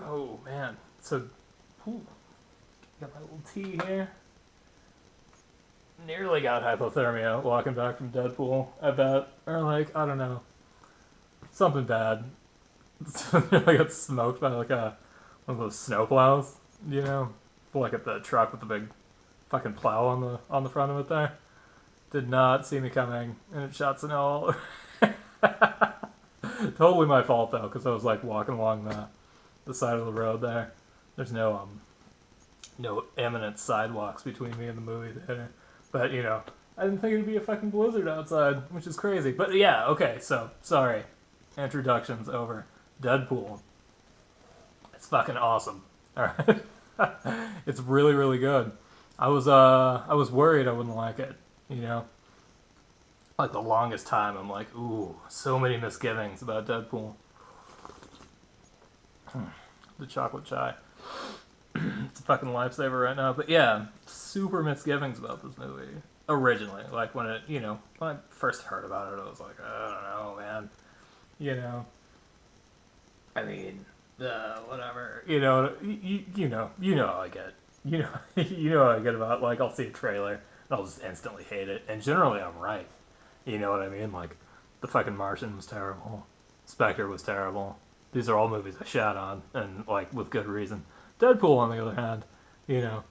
Oh man, so ooh, got my little tea here. Nearly got hypothermia walking back from Deadpool. I bet, or like I don't know, something bad. I got smoked by like a one of those snowplows, you know, like at the truck with the big fucking plow on the front of it. There did not see me coming, and it shot snow all over. Totally my fault though, because I was like walking along the side of the road there. There's no eminent sidewalks between me and the movie theater. But, I didn't think it'd be a fucking blizzard outside, which is crazy. But yeah, okay, so, sorry. Introduction's over. Deadpool. It's fucking awesome. Alright? It's really, really good. I was worried I wouldn't like it, you know? Like the longest time, I'm like, ooh, so many misgivings about Deadpool. The chocolate chai. It's a fucking lifesaver right now. But yeah, super misgivings about this movie. Originally, like when I first heard about it, I was like, I don't know, man. You know, I mean, whatever. You know how I get. You know how I get about like I'll see a trailer and I'll just instantly hate it, and generally I'm right. You know what I mean? Like, the fucking Martian was terrible. Spectre was terrible. These are all movies I shat on, and like with good reason. Deadpool, on the other hand, you know,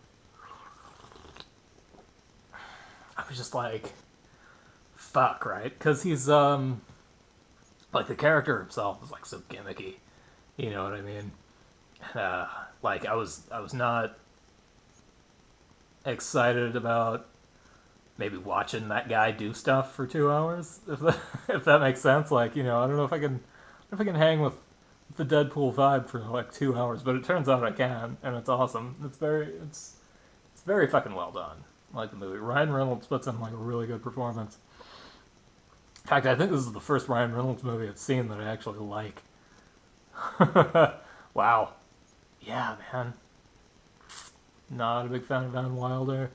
I was just like, fuck, right? Because he's like the character himself is like so gimmicky. You know what I mean? Uh, like I was not excited about maybe watching that guy do stuff for 2 hours, if that makes sense. Like, I don't know if I can hang with the Deadpool vibe for like 2 hours, but it turns out I can, and it's awesome. It's very fucking well done. I like the movie. Ryan Reynolds puts in like a really good performance. In fact, I think this is the first Ryan Reynolds movie I've seen that I actually like. Wow. Yeah, man. Not a big fan of Van Wilder.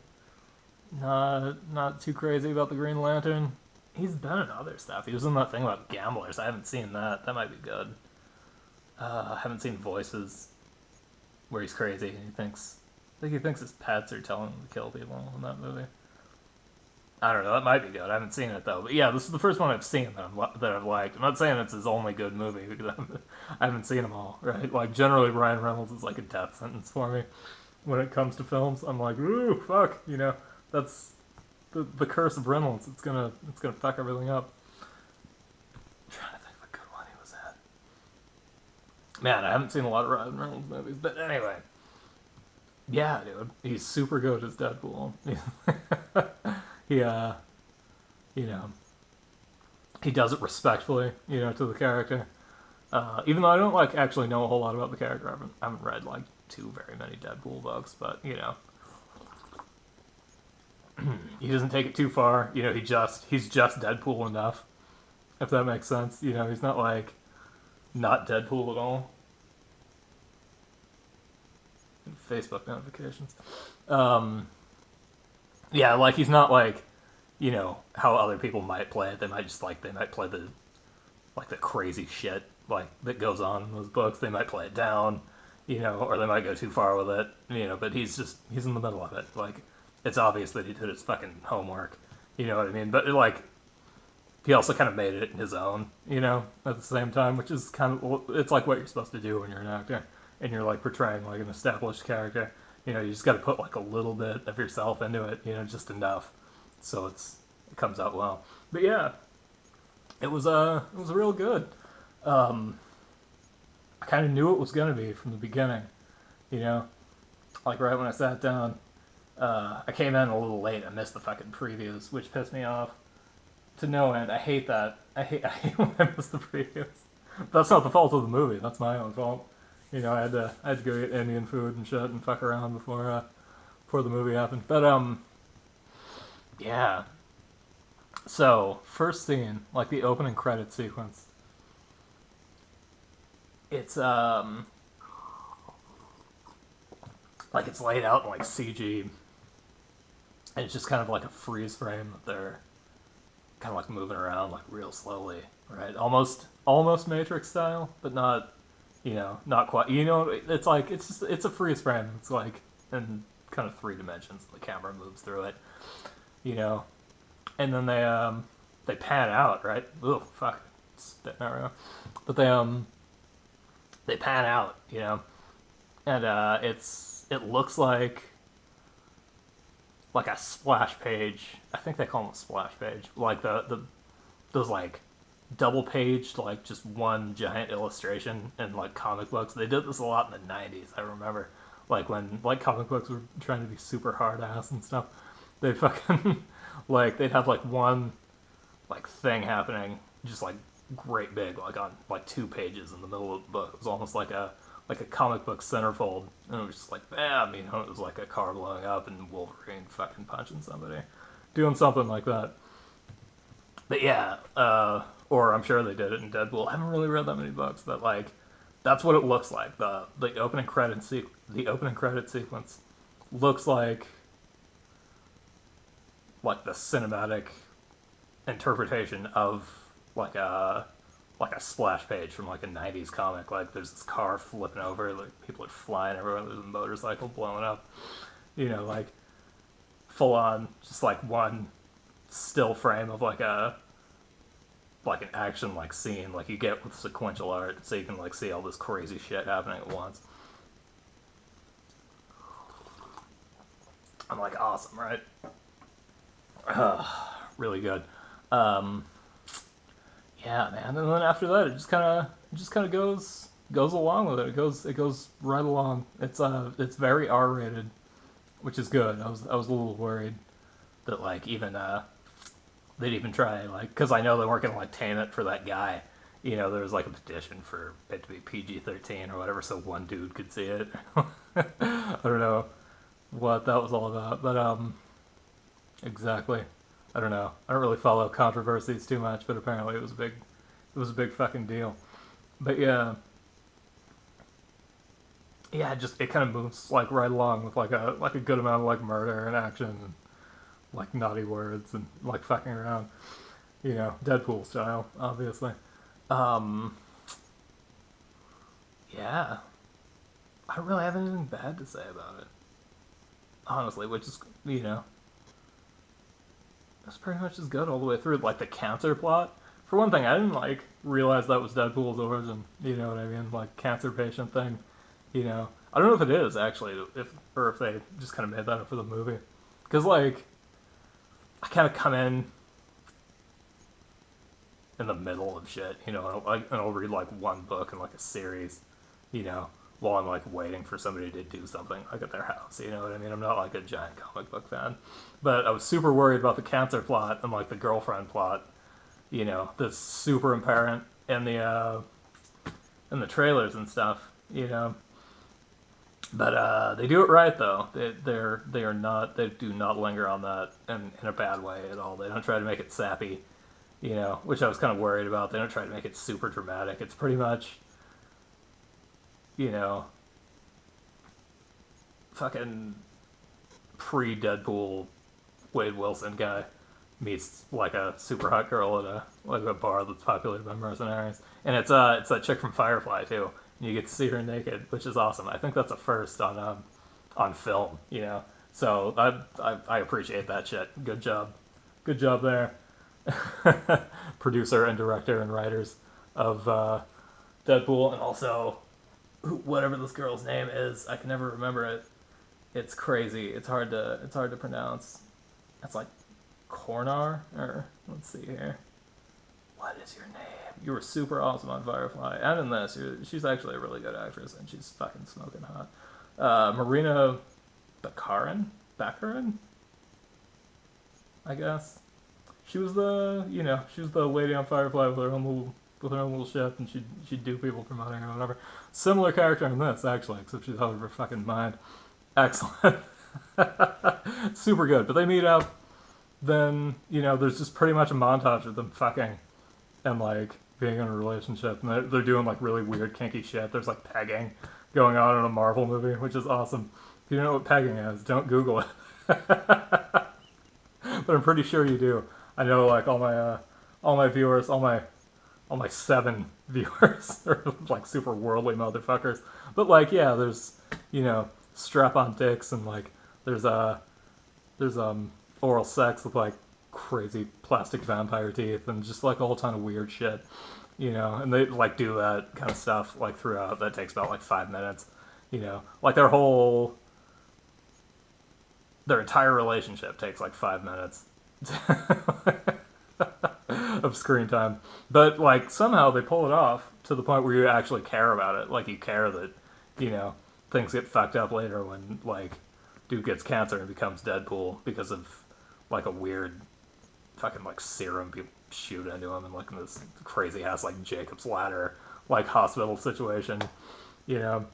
Not too crazy about the Green Lantern. He's been in other stuff. He was in that thing about gamblers. I haven't seen that. That might be good. I haven't seen Voices, where he's crazy and I think he thinks his pets are telling him to kill people in that movie. I don't know. That might be good. I haven't seen it though. But yeah, this is the first one I've seen that I've liked. I'm not saying it's his only good movie because I haven't seen them all. Right? Like generally, Ryan Reynolds is like a death sentence for me when it comes to films. I'm like, ooh, fuck. That's the curse of Reynolds. It's gonna fuck everything up. I'm trying to think of a good one he was in. Man, I haven't seen a lot of Ryan Reynolds movies, but anyway, yeah, dude, he's super good as Deadpool. he you know, he does it respectfully, to the character. Even though I don't like actually know a whole lot about the character, I haven't read like too very many Deadpool books, but he doesn't take it too far. He's just Deadpool enough, if that makes sense. He's not like not Deadpool at all. Facebook notifications. Um, yeah, like he's not like how other people might play it. They might play the crazy shit like that goes on in those books. They might play it down, or they might go too far with it, But he's in the middle of it. Like it's obvious that he did his fucking homework. You know what I mean? But he also kind of made it his own, at the same time, which is it's like what you're supposed to do when you're an actor and you're like portraying like an established character. You just got to put like a little bit of yourself into it, just enough, so it comes out well. But yeah, it was real good. Um, I kind of knew it was gonna be from the beginning, you know, like right when I sat down. I came in a little late. I missed the fucking previews, which pissed me off to no end. I hate that. I hate when I miss the previews. That's not the fault of the movie. That's my own fault. I had to go get Indian food and shit and fuck around before the movie happened. But yeah. So first scene, like the opening credit sequence, it's like it's laid out in like CG, and it's just kind of like a freeze frame that they're kind of like moving around like real slowly, right? Almost Matrix style, but not You know, not quite. You know, it's like it's a freeze frame. It's like in kind of 3 dimensions. The camera moves through it. You know, and then they pan out, right? Oh fuck, spitting out right now. But they pan out, you know, and it looks like a splash page. I think they call them a splash page, like the those like double paged, like just one giant illustration in like comic books. They did this a lot in the '90s. I remember, like when like comic books were trying to be super hard ass and stuff. They fucking like they'd have like one like thing happening, just like great big, like on like 2 pages in the middle of the book. It was almost like a comic book centerfold, and it was just like bam, you know, it was like a car blowing up and Wolverine fucking punching somebody, doing something like that. But yeah, or I'm sure they did it in Deadpool. I haven't really read that many books, but like that's what it looks like. The opening credit sequence looks like the cinematic interpretation of like a splash page from like a '90s comic. Like there's this car flipping over, like people are flying everywhere. There's a motorcycle blowing up. You know, like full on, just like one still frame of like an action like scene, like you get with sequential art, so you can like see all this crazy shit happening at once. I'm like awesome, right? Really good. Yeah, man. And then after that, it just kind of goes along with it. It goes right along. It's very R-rated, which is good. I was a little worried that like even they'd even try like, because I know they weren't gonna like tame it for that guy. You know, there was like a petition for it to be PG-13 or whatever, so one dude could see it. I don't know what that was all about, but exactly. I don't know. I don't really follow controversies too much, but apparently it was a big fucking deal. But yeah, just it kind of moves like right along with like a good amount of like murder and action and like naughty words and like fucking around, you know, Deadpool style, obviously. Um, yeah, I don't really have anything bad to say about it, honestly, which is, you know, that's pretty much as good all the way through. Like the cancer plot. For one thing, I didn't like realize that was Deadpool's origin. You know what I mean? Like cancer patient thing. You know, I don't know if it is actually, if they just kind of made that up for the movie. Because like, I kind of come in the middle of shit. You know, and I'll read like one book in like a series. You know, while I'm like waiting for somebody to do something like at their house. You know what I mean? I'm not like a giant comic book fan, but I was super worried about the cancer plot and like the girlfriend plot. You know, that's super apparent in the trailers and stuff. You know, but they do it right though. They do not linger on that in a bad way at all. They don't try to make it sappy. You know, which I was kind of worried about. They don't try to make it super dramatic. It's pretty much, you know, fucking pre-Deadpool Wade Wilson guy meets like a super hot girl at a bar that's populated by mercenaries, and it's that chick from Firefly too. And you get to see her naked, which is awesome. I think that's a first on film, you know. So I appreciate that shit. Good job there, producer and director and writers of Deadpool, and also whatever this girl's name is, I can never remember it. It's crazy. It's hard to pronounce. It's like Cornar, or let's see here. What is your name? You were super awesome on Firefly, and in this, she's actually a really good actress, and she's fucking smoking hot. Marina Baccarin, I guess. She was the lady on Firefly with her own little ship, and she'd do people promoting or whatever. Similar character in this, actually, except she's out of her fucking mind. Excellent. Super good. But they meet up, then, you know, there's just pretty much a montage of them fucking and, like, being in a relationship. And they're doing, like, really weird, kinky shit. There's, like, pegging going on in a Marvel movie, which is awesome. If you don't know what pegging is, don't Google it. But I'm pretty sure you do. I know, like, all my viewers, all my on like 7 viewers. They're like super worldly motherfuckers. But like, yeah, there's, you know, strap-on dicks, and like there's oral sex with like crazy plastic vampire teeth, and just like a whole ton of weird shit, you know. And they like do that kind of stuff like throughout. That takes about like 5 minutes, you know. Like their entire relationship takes like 5 minutes of screen time. But like somehow they pull it off to the point where you actually care about it. Like you care that, you know, things get fucked up later when like dude gets cancer and becomes Deadpool because of like a weird fucking like serum people shoot into him, and like in this crazy ass like Jacob's Ladder like hospital situation, you know.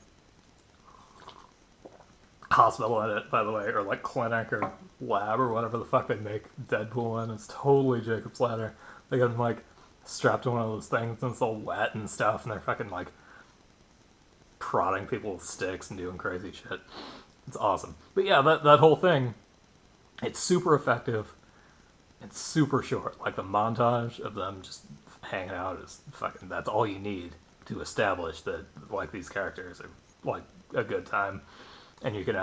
Hospital in it, by the way, or like clinic or lab or whatever the fuck they make Deadpool in. It's totally Jacob's Ladder. They got him like strapped to one of those things and it's all wet and stuff, and they're fucking like prodding people with sticks and doing crazy shit. It's awesome. But yeah, that whole thing, it's super effective. It's super short. Like the montage of them just hanging out is fucking, that's all you need to establish that like these characters are like a good time. And you can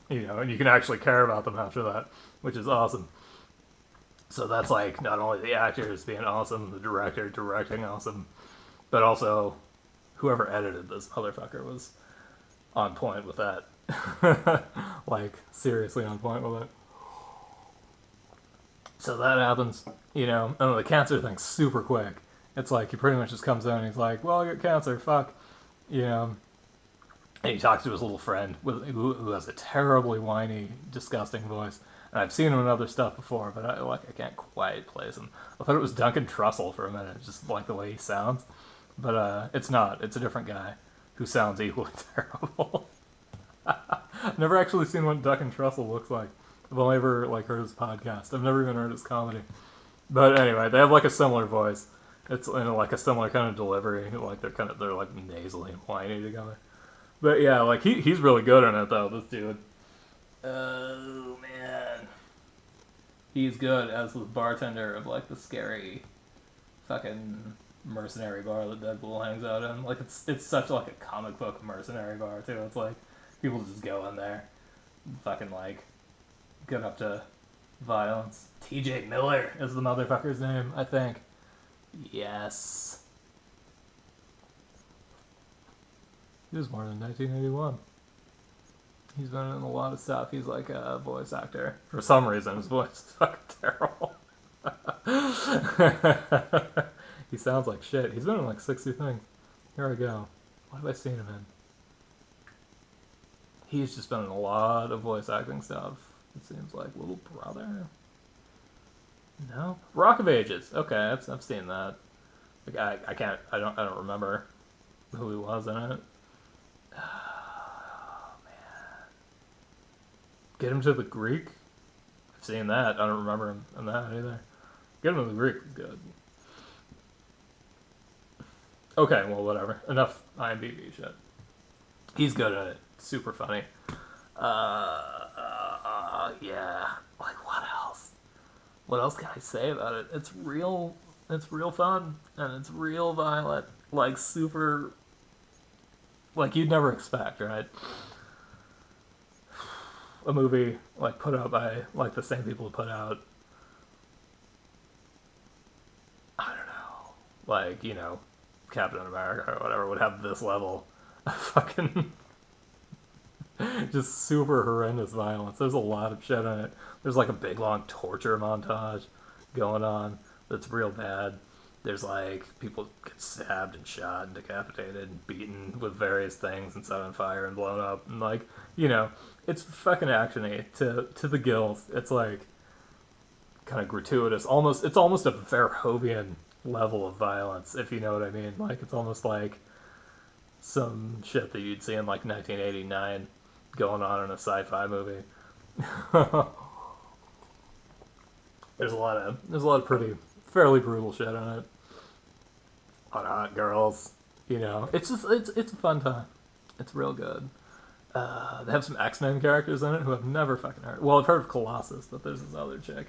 you know, and you can actually care about them after that, which is awesome. So that's like not only the actors being awesome, the director directing awesome, but also whoever edited this motherfucker was on point with that. Like seriously on point with it. So that happens, you know, and the cancer thing's super quick. It's like he pretty much just comes in and he's like, well, I got cancer, fuck, you know. And he talks to his little friend who has a terribly whiny, disgusting voice. And I've seen him in other stuff before, but I can't quite place him. I thought it was Duncan Trussell for a minute, just like the way he sounds. But it's not. It's a different guy who sounds equally terrible. I've never actually seen what Duncan Trussell looks like. I've only ever like heard his podcast. I've never even heard his comedy. But anyway, they have like a similar voice. It's in like a similar kind of delivery. Like they're like nasally and whiny together. But yeah, like he's really good in it though, this dude. Oh man. He's good as the bartender of like the scary fucking mercenary bar that Deadpool hangs out in. Like it's such like a comic book mercenary bar too. It's like people just go in there and fucking like get up to violence. TJ Miller is the motherfucker's name, I think. Yes. He was born in 1981. He's been in a lot of stuff. He's like a voice actor. For some reason, his voice is fucking terrible. He sounds like shit. He's been in like 60 things. Here I go. What have I seen him in? He's just been in a lot of voice acting stuff. It seems like Little Brother. No, Rock of Ages. Okay, I've seen that. Like I don't remember who he was in it. Oh, man. Get Him to the Greek? I've seen that. I don't remember him in that either. Get Him to the Greek is good. Okay, well, whatever. Enough IMDb shit. He's good at it. Super funny. Yeah. Like, what else? What else can I say about it? It's real fun, and it's real violent. Like, super... Like, you'd never expect, right? A movie, like, put out by, like, the same people who put out... I don't know. Like, you know, Captain America or whatever would have this level of fucking... just super horrendous violence. There's a lot of shit in it. There's, like, a big, long torture montage going on that's real bad. There's like people get stabbed and shot and decapitated and beaten with various things and set on fire and blown up, and like, you know, it's fucking actiony to the gills. It's like kind of gratuitous, it's almost a Verhovnian level of violence, if you know what I mean. Like it's almost like some shit that you'd see in like 1989 going on in a sci-fi movie. There's a lot of pretty fairly brutal shit in it. A lot of hot girls, you know. It's a fun time. It's real good. They have some X-Men characters in it who I've never fucking heard. Well, I've heard of Colossus, but there's this other chick.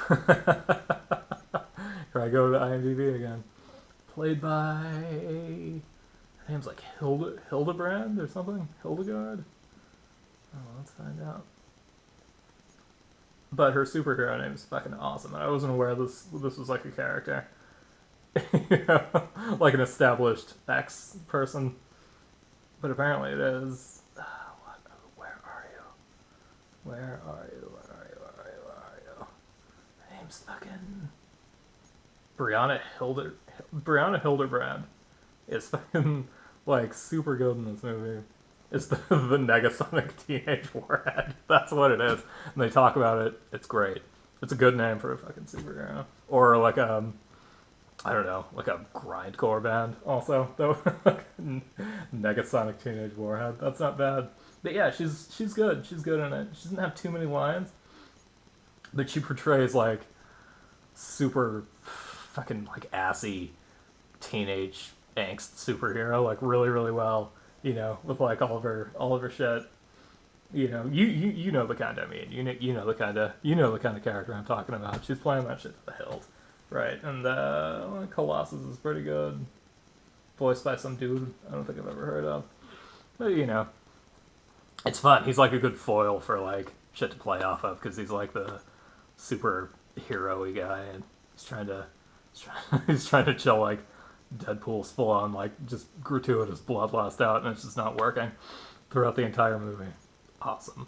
Here I go to IMDb again. played by, her name's like Hildebrand or something, Hildegard. Oh, let's find out. But her superhero name is fucking awesome, and I wasn't aware this was like a character, you know, like an established X person, but apparently it is. What? Where are you? Where are you? Where are you? Where are you? Where are you? Her name's fucking Brianna Hildebrand is fucking like super good in this movie. It's the Negasonic Teenage Warhead. That's what it is. And they talk about it. It's great. It's a good name for a fucking superhero. Or like I don't know, like a grindcore band also. Though Negasonic Teenage Warhead. That's not bad. But yeah, she's good. She's good in it. She doesn't have too many lines, but she portrays like super fucking like assy teenage angst superhero like really really well. You know, with like all of her shit. You know, you know the kind I mean. You know the kind of character I'm talking about. She's playing that shit to the hilt, right? And Colossus is pretty good, voiced by some dude I don't think I've ever heard of. But you know, it's fun. He's like a good foil for like shit to play off of because he's like the super hero-y guy and he's trying to chill like Deadpool's full on like just gratuitous bloodlust out, and it's just not working throughout the entire movie. Awesome.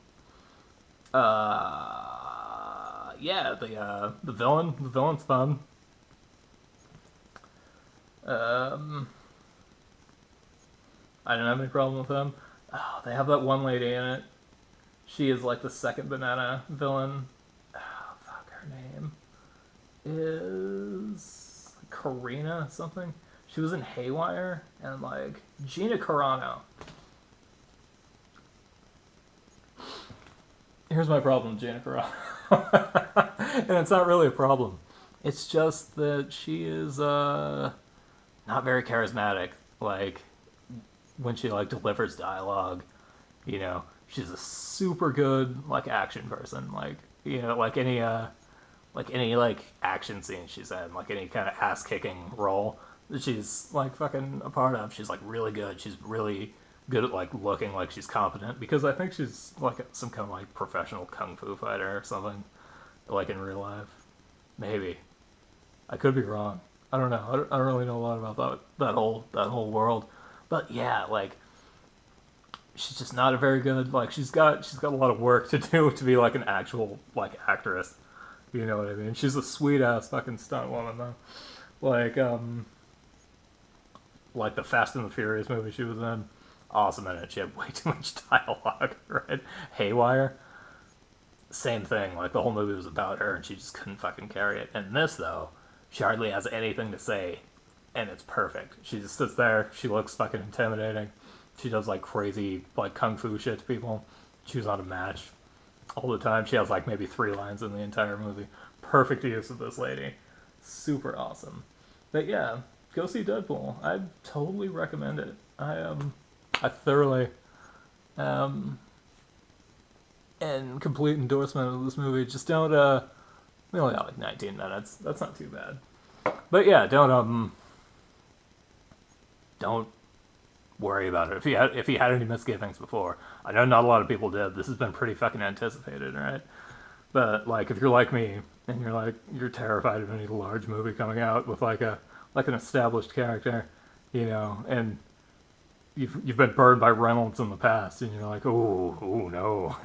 Yeah, the villain's fun. I don't have any problem with him. Oh, they have that one lady in it. She is like the second banana villain. Oh, fuck, her name is Karina something. She was in Haywire, and like Gina Carano. Here's my problem with Gina Carano. And it's not really a problem. It's just that she is not very charismatic. Like when she like delivers dialogue, you know, she's a super good like action person. Like, you know, like any like action scene she's in, like any kind of ass kicking role that she's like fucking a part of, she's like really good. She's really good at like looking like she's competent because I think she's like some kind of like professional kung fu fighter or something, like in real life. Maybe I could be wrong. I don't know. I don't really know a lot about that whole world, but yeah, like she's just not a very good like she's got a lot of work to do to be like an actual like actress. You know what I mean? She's a sweet ass fucking stunt woman though. Like the Fast and the Furious movie she was in. Awesome in it. She had way too much dialogue, right? Haywire. Same thing. Like the whole movie was about her and she just couldn't fucking carry it. And this though, she hardly has anything to say and it's perfect. She just sits there, she looks fucking intimidating. She does like crazy like kung fu shit to people. She was on a match all the time. She has like maybe 3 lines in the entire movie. Perfect use of this lady. Super awesome. But yeah, go see Deadpool. I totally recommend it. I thoroughly and complete endorsement of this movie. Just don't we only got like 19 minutes. That's not too bad. But yeah, don't worry about it. If you had any misgivings before, I know not a lot of people did. This has been pretty fucking anticipated, right? But like, if you're like me and you're terrified of any large movie coming out with like an established character, you know, and you've been burned by Reynolds in the past, and you're like, oh no,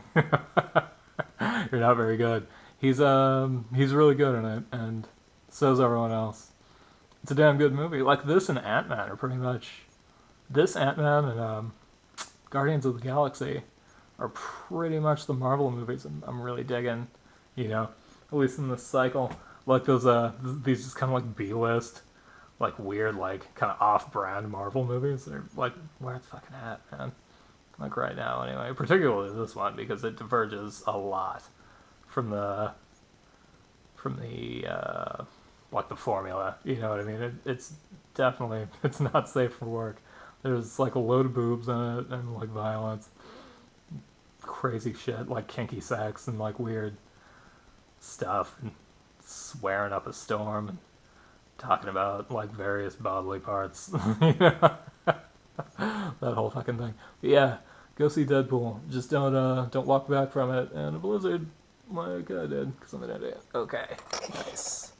you're not very good. He's really good in it, and so's everyone else. It's a damn good movie. Like this and Ant-Man are pretty much. This Ant-Man and Guardians of the Galaxy are pretty much the Marvel movies I'm really digging, you know, at least in this cycle. Like those these just kind of like B-list, like weird, like kind of off-brand Marvel movies. They're like, where it's fucking at, man. Like right now, anyway. Particularly this one because it diverges a lot from the like the formula. You know what I mean? It's definitely it's not safe for work. There's like a load of boobs in it and like violence, crazy shit like kinky sex and like weird stuff and swearing up a storm and talking about like various bodily parts. You know? That whole fucking thing. But yeah, go see Deadpool. Just don't walk back from it. And a Blizzard, like I did, because I'm an idiot. Okay, nice.